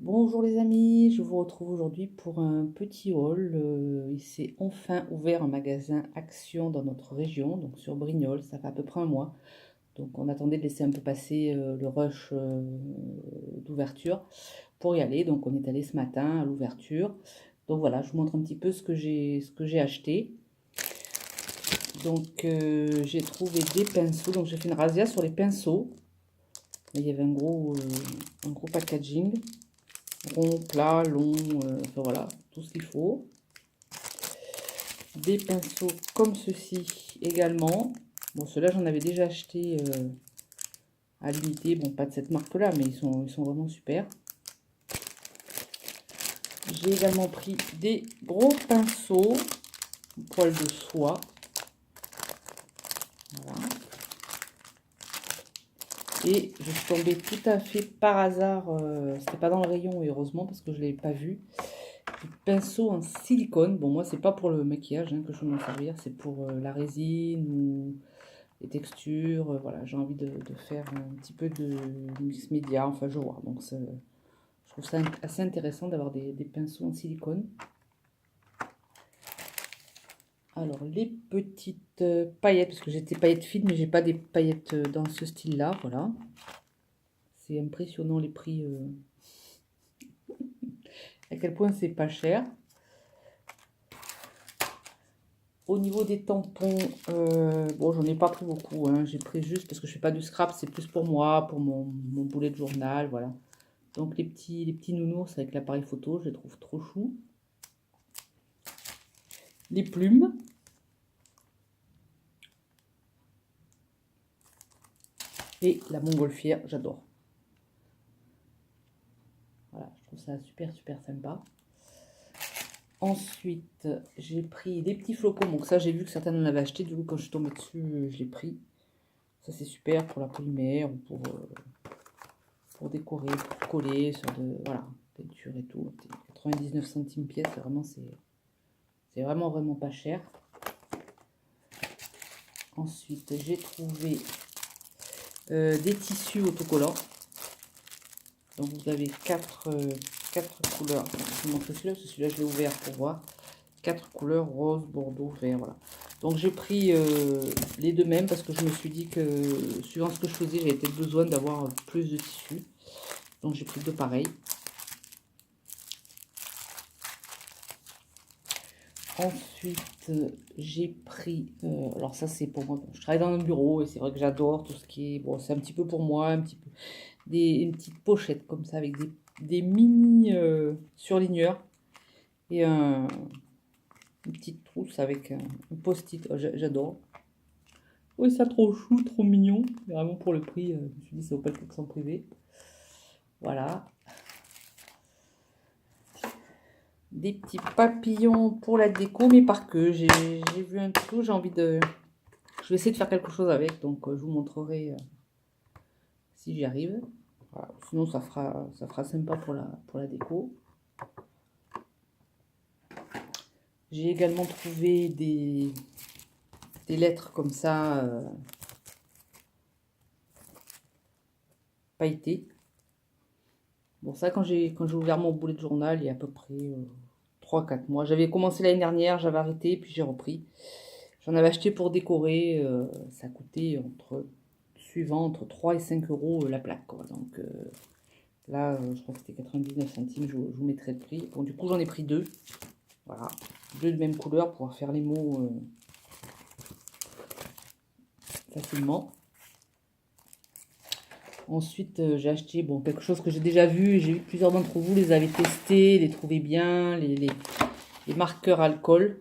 Bonjour les amis, je vous retrouve aujourd'hui pour un petit haul. Il s'est enfin ouvert un magasin Action dans notre région, donc sur Brignoles, ça fait à peu près un mois. Donc on attendait de laisser un peu passer le rush d'ouverture pour y aller. Donc on est allé ce matin à l'ouverture. Donc voilà, je vous montre un petit peu ce que j'ai acheté. Donc j'ai trouvé des pinceaux, donc j'ai fait une razzia sur les pinceaux. Il y avait un gros packaging. Rond, plat, long, enfin voilà, tout ce qu'il faut. Des pinceaux comme ceci également. Bon, ceux-là, j'en avais déjà acheté à l'unité. Bon, pas de cette marque-là, mais ils sont vraiment super. J'ai également pris des gros pinceaux, poil de soie. Voilà. Et je suis tombée tout à fait par hasard, c'était pas dans le rayon, et heureusement, parce que je ne l'avais pas vu. Du pinceau en silicone. Bon, moi, c'est pas pour le maquillage que je vais m'en servir, c'est pour la résine ou les textures. Voilà, j'ai envie de faire un petit peu de mix média, enfin, je vois. Donc, je trouve ça assez intéressant d'avoir des pinceaux en silicone. Alors, les petites paillettes, parce que j'ai des paillettes fines, mais j'ai pas des paillettes dans ce style-là. Voilà. C'est impressionnant les prix, à quel point c'est pas cher. Au niveau des tampons, bon, j'en ai pas pris beaucoup, hein. J'ai pris juste parce que je fais pas du scrap, c'est plus pour moi, pour mon boulet de journal, voilà. Donc les petits nounours avec l'appareil photo, je les trouve trop choux. Les plumes. Et la montgolfière, j'adore. Voilà, je trouve ça super super sympa. Ensuite, j'ai pris des petits flocons. Donc ça, j'ai vu que certains en avaient acheté. Du coup, quand je suis tombée dessus, je l'ai pris. Ça, c'est super pour la polymère ou pour décorer, pour coller sur de... Voilà, peinture et tout. 99 centimes pièce, vraiment, c'est vraiment, vraiment pas cher. Ensuite, j'ai trouvé des tissus autocollants. Donc, vous avez quatre couleurs. Je vous montre celui-là, parce que celui-là, je l'ai ouvert pour voir. 4 couleurs, rose, bordeaux, vert, voilà. Donc j'ai pris les deux mêmes parce que je me suis dit que suivant ce que je faisais, j'avais peut-être besoin d'avoir plus de tissu. Donc j'ai pris deux pareils. Ensuite, j'ai pris, alors ça c'est pour moi, je travaille dans un bureau et c'est vrai que j'adore tout ce qui est, bon c'est un petit peu pour moi, un petit peu, une petite pochette comme ça avec des mini surligneurs et une petite trousse avec un post-it. Oh, j'adore. Oui, ça trop chou, trop mignon. Mais vraiment pour le prix, je me suis dit ça vaut pas le coup de s'en priver. Voilà. Des petits papillons pour la déco, mais par que j'ai vu un tout, j'ai envie de... Je vais essayer de faire quelque chose avec, donc je vous montrerai si j'y arrive. Voilà. Sinon ça fera sympa pour la déco. J'ai également trouvé des lettres comme ça, pailletées. Bon, ça, quand j'ai ouvert mon boulet de journal, il y a à peu près 3-4 mois. J'avais commencé l'année dernière, j'avais arrêté, puis j'ai repris. J'en avais acheté pour décorer. Ça coûtait entre 3 et 5 euros la plaque, quoi. Donc là, je crois que c'était 99 centimes. Je vous mettrai le prix. Bon, du coup, j'en ai pris deux. Voilà. Deux de même couleur pour faire les mots facilement. Ensuite, j'ai acheté quelque chose que j'ai déjà vu. J'ai vu que plusieurs d'entre vous les avaient testés, les trouvaient bien, les marqueurs alcool.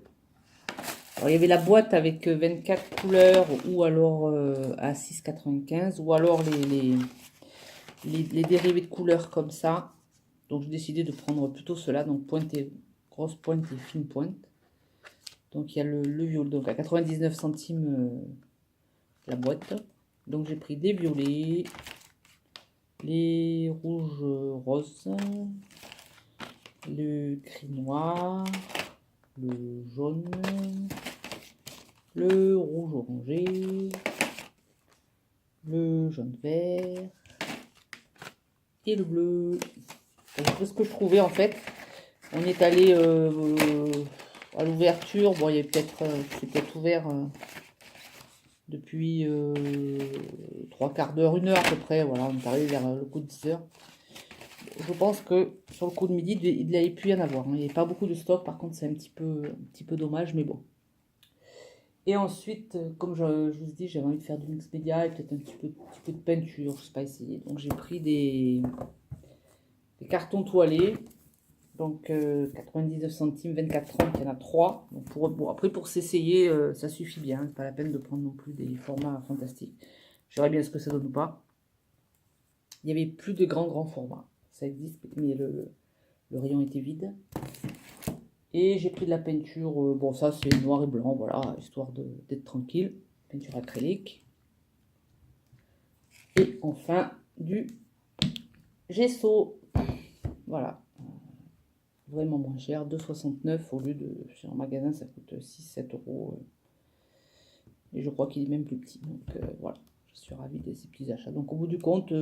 Alors, il y avait la boîte avec 24 couleurs ou alors à 6,95 ou alors les dérivés de couleurs comme ça. Donc, j'ai décidé de prendre plutôt cela. Donc, grosse pointe et fine pointe. Donc, il y a le violet. Donc, à 99 centimes la boîte. Donc, j'ai pris des violets, les rouges roses, le gris noir, le jaune, le rouge orangé, le jaune vert et le bleu. Donc peu ce que je trouvais en fait. On est allé à l'ouverture. Bon, il y avait peut-être, c'est peut-être ouvert depuis 3/4 d'heure, 1 heure à peu près. Voilà, on est arrivé vers le coup de 10 heures. Je pense que sur le coup de midi, il n'avait plus y en avoir. Hein. Il n'y avait pas beaucoup de stock, par contre, c'est un petit peu dommage, mais bon. Et ensuite, comme je vous dis, j'avais envie de faire du mix média et peut-être un petit peu de peinture, je ne sais pas essayer. Donc j'ai pris des cartons toilés, donc 99 centimes, 24,30, il y en a 3. Donc bon, après, pour s'essayer, ça suffit bien. Pas la peine de prendre non plus des formats fantastiques. Je verrai bien ce que ça donne ou pas. Il n'y avait plus de grands formats. Ça existe, mais le rayon était vide. Et j'ai pris de la peinture, bon ça c'est noir et blanc, voilà, histoire d'être tranquille. Peinture acrylique. Et enfin du gesso. Voilà. Vraiment moins cher, 2,69 au lieu de... Chez un magasin ça coûte 6-7 euros. Et je crois qu'il est même plus petit. Donc voilà, je suis ravie de ces petits achats. Donc au bout du compte...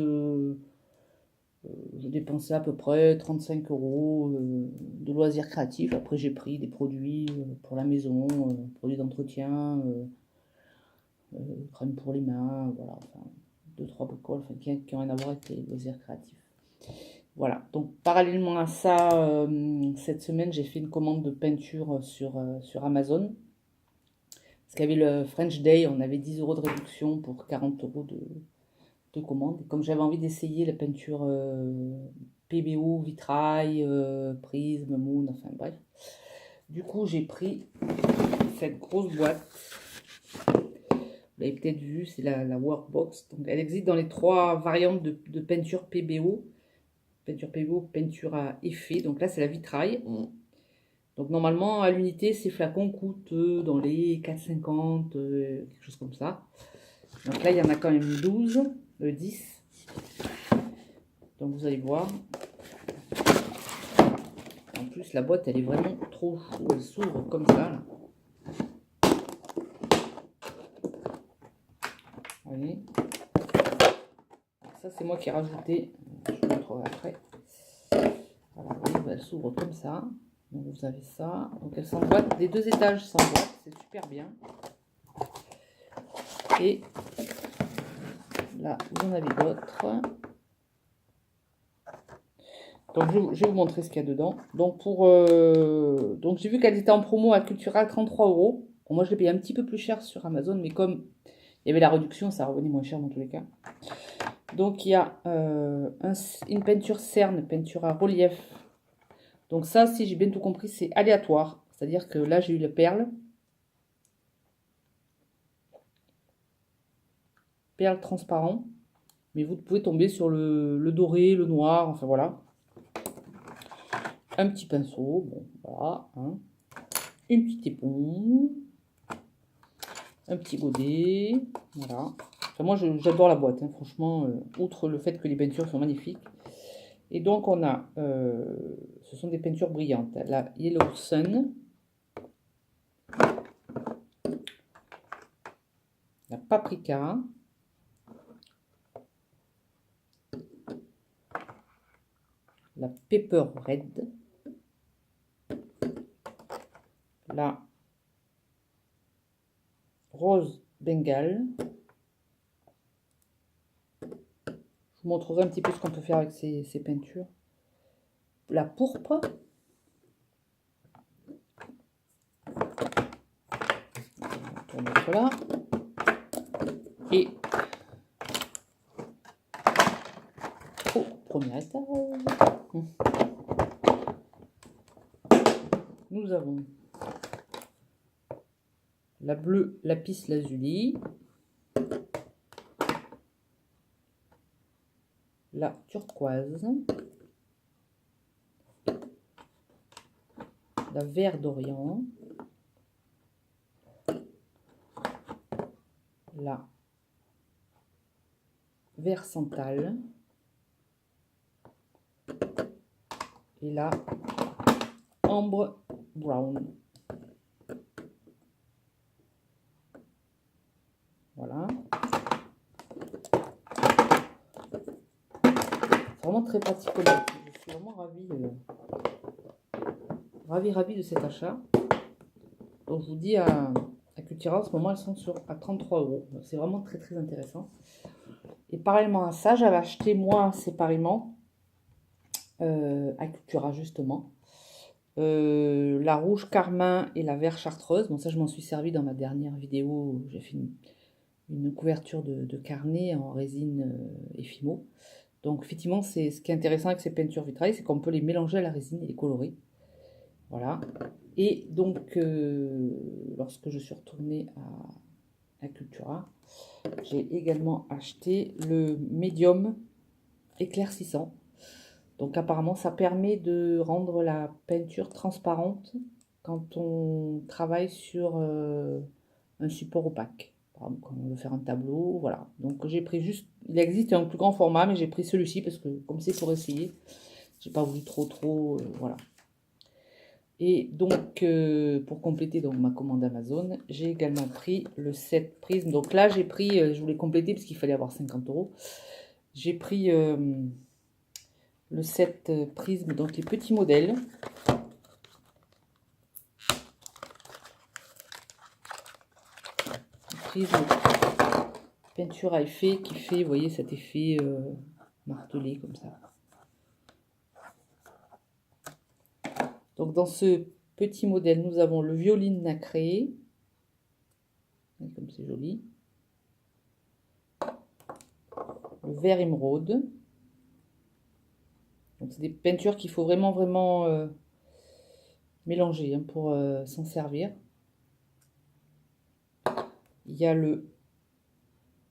je dépensais à peu près 35 euros de loisirs créatifs. Après, j'ai pris des produits pour la maison, produits d'entretien, crème pour les mains, voilà, enfin, 2-3 bricoles enfin, qui ont rien à voir avec les loisirs créatifs. Voilà, donc parallèlement à ça, cette semaine, j'ai fait une commande de peinture sur Amazon. Parce qu'il y avait le French Day, on avait 10 euros de réduction pour 40 euros de commande. Et comme j'avais envie d'essayer la peinture PBO, vitrail, prisme, moon, enfin bref. Du coup, j'ai pris cette grosse boîte. Vous l'avez peut-être vu, c'est la Workbox. Donc, elle existe dans les 3 variantes de peinture PBO. Peinture PBO, peinture à effet. Donc là, c'est la vitrail. Donc normalement, à l'unité, ces flacons coûtent dans les 4,50, quelque chose comme ça. Donc là, il y en a quand même 12, 10. Donc vous allez voir. En plus, la boîte, elle est vraiment trop chou. Elle s'ouvre comme ça. Là. Vous voyez. Ça, c'est moi qui ai rajouté. Je vous montrerai après. Voilà, vous voyez, elle s'ouvre comme ça. Donc vous avez ça. Donc elle s'emboîte. Les 2 étages s'emboîtent. C'est super bien. Et là, vous en avez d'autres. Donc je vais vous montrer ce qu'il y a dedans. Donc donc j'ai vu qu'elle était en promo à Cultura 33 euros. Bon, moi je l'ai payé un petit peu plus cher sur Amazon, mais comme il y avait la réduction, ça revenait moins cher dans tous les cas. Donc il y a une peinture cerne, peinture à relief. Donc ça, si j'ai bien tout compris, c'est aléatoire. C'est-à-dire que là j'ai eu la perle. Perle transparent. Mais vous pouvez tomber sur le doré, le noir, enfin voilà. Un petit pinceau, bon voilà. Hein. Une petite éponge. Un petit godet, voilà. Enfin, moi, j'adore la boîte, hein, franchement, outre le fait que les peintures sont magnifiques. Et donc, on a, ce sont des peintures brillantes. La Yellow Sun, la Paprika, la Pepper Red, la Rose Bengale. Je vous montrerai un petit peu ce qu'on peut faire avec ces peintures. La pourpre. On va mettre là. Et au premier étage, nous avons la bleue lapis lazuli, la turquoise, la vert d'Orient, la vert santal et la ambre brown. Voilà. C'est vraiment très pratique. Je suis vraiment ravie ravie de cet achat. Donc je vous dis, à Cultura en ce moment, elles sont à 33 €. C'est vraiment très très intéressant. Et parallèlement à ça, j'avais acheté moi séparément à Cultura justement la rouge carmin et la vert chartreuse. Bon, ça je m'en suis servi dans ma dernière vidéo. J'ai fait une couverture de carnet en résine Effimo. Donc effectivement, c'est ce qui est intéressant avec ces peintures vitraillées, c'est qu'on peut les mélanger à la résine et les colorer. Voilà. Et donc, lorsque je suis retournée à Cultura, j'ai également acheté le médium éclaircissant. Donc apparemment, ça permet de rendre la peinture transparente quand on travaille sur un support opaque. Par exemple, quand on veut faire un tableau, voilà. Donc j'ai pris juste, il existe un plus grand format, mais j'ai pris celui-ci parce que comme c'est pour essayer, j'ai pas voulu trop, voilà. Et donc, pour compléter donc, ma commande Amazon, j'ai également pris le set prisme. Donc là, j'ai pris, je voulais compléter parce qu'il fallait avoir 50 €. J'ai pris le set prisme, donc les petits modèles. Prisme peinture à effet qui fait, vous voyez, cet effet martelé comme ça. Donc dans ce petit modèle, nous avons le violine nacré. Comme c'est joli. Le vert émeraude. Donc c'est des peintures qu'il faut vraiment mélanger hein, pour s'en servir. Il y a le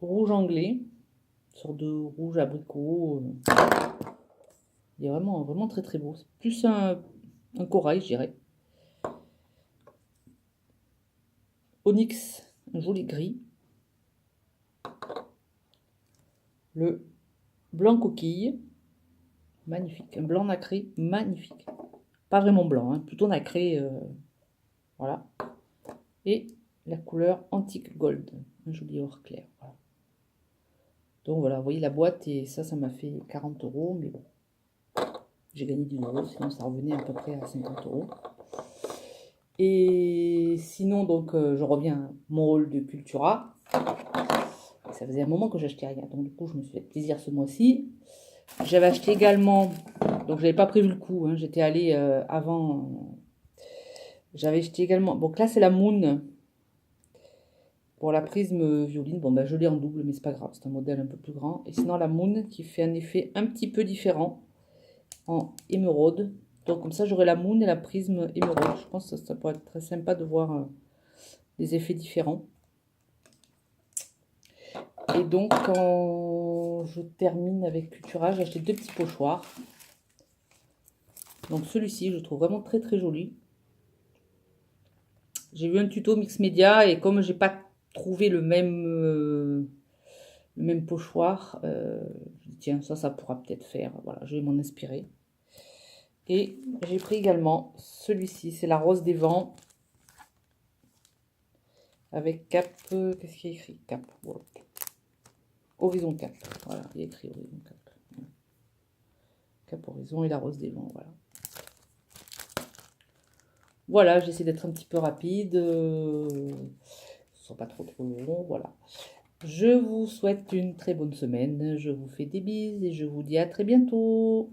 rouge anglais, une sorte de rouge abricot. Il est vraiment très beau. C'est plus un corail, je dirais. Onyx, un joli gris. Le blanc coquille, magnifique. Un blanc nacré, magnifique. Pas vraiment blanc, hein, plutôt nacré. Voilà. Et la couleur antique gold, un joli or clair. Voilà. Donc voilà, vous voyez la boîte, et ça m'a fait 40 €, mais bon. J'ai gagné 10 €, sinon ça revenait à peu près à 50 €. Et sinon, donc, je reviens à mon rôle de Cultura. Ça faisait un moment que j'achetais rien, donc du coup, je me suis fait plaisir ce mois-ci. J'avais acheté également, donc j'avais pas prévu le coup, hein, j'étais allée avant. J'avais acheté également, donc là c'est la Moon pour la prisme violine. Bon, ben je l'ai en double, mais c'est pas grave, c'est un modèle un peu plus grand. Et sinon la Moon qui fait un effet un petit peu différent en émeraude. Donc comme ça j'aurai la Moon et la prisme émeraude. Je pense que ça pourrait être très sympa de voir des effets différents. Et donc quand je termine avec Cultura, j'ai acheté 2 petits pochoirs. Donc celui-ci je trouve vraiment très joli. J'ai vu un tuto mix média et comme j'ai pas trouvé le même pochoir, je dis tiens ça pourra peut-être faire. Voilà, je vais m'en inspirer. Et j'ai pris également celui-ci, c'est la rose des vents avec cap, qu'est-ce qu'il y a écrit? Cap, voilà. Horizon cap, voilà, il y a écrit horizon cap. Cap horizon et la rose des vents, voilà. Voilà, j'essaie d'être un petit peu rapide, ce ne sont pas trop long, voilà. Je vous souhaite une très bonne semaine, je vous fais des bises et je vous dis à très bientôt.